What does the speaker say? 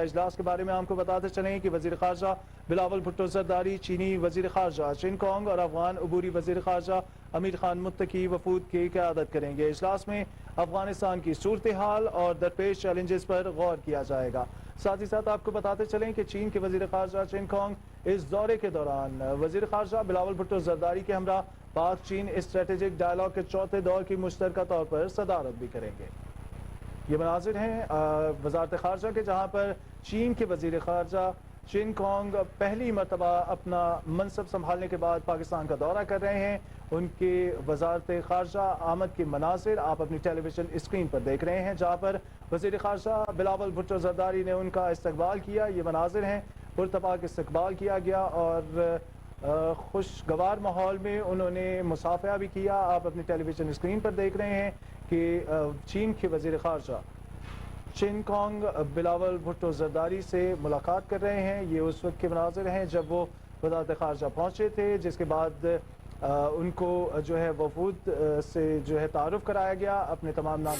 اجلاس کے بارے میں آپ کو بتاتے چلیں کہ وزیر خارجہ بلاول بھٹو زرداری، چینی وزیر خارجہ چن کانگ اور افغان عبوری وزیر خارجہ امیر خان متقی وفود کی قیادت کریں گے۔ اجلاس میں افغانستان کی صورتحال اور درپیش چیلنجز پر غور کیا جائے گا۔ ساتھ ہی ساتھ آپ کو بتاتے چلیں کہ چین کے وزیر خارجہ چن کانگ اس دورے کے دوران وزیر خارجہ بلاول بھٹو زرداری کے ہمراہ پاک چین اسٹریٹجک ڈائیلاگ کے چوتھے دور کی مشترکہ طور پر صدارت بھی کریں گے۔ یہ مناظر ہیں وزارت خارجہ کے، جہاں پر چین کے وزیر خارجہ چن کانگ پہلی مرتبہ اپنا منصب سنبھالنے کے بعد پاکستان کا دورہ کر رہے ہیں۔ ان کے وزارت خارجہ آمد کے مناظر آپ اپنی ٹیلی ویژن اسکرین پر دیکھ رہے ہیں، جہاں پر وزیر خارجہ بلاول بھٹو زرداری نے ان کا استقبال کیا۔ یہ مناظر ہیں، پرتپاک استقبال کیا گیا اور خوشگوار ماحول میں انہوں نے مصافحہ بھی کیا۔ آپ اپنی ٹیلی ویژن اسکرین پر دیکھ رہے ہیں کہ چین کے وزیر خارجہ چن کانگ بلاول بھٹو زرداری سے ملاقات کر رہے ہیں۔ یہ اس وقت کے مناظر ہیں جب وہ وزارت خارجہ پہنچے تھے، جس کے بعد ان کو جو ہے وفود سے جو ہے تعارف کرایا گیا، اپنے تمام نام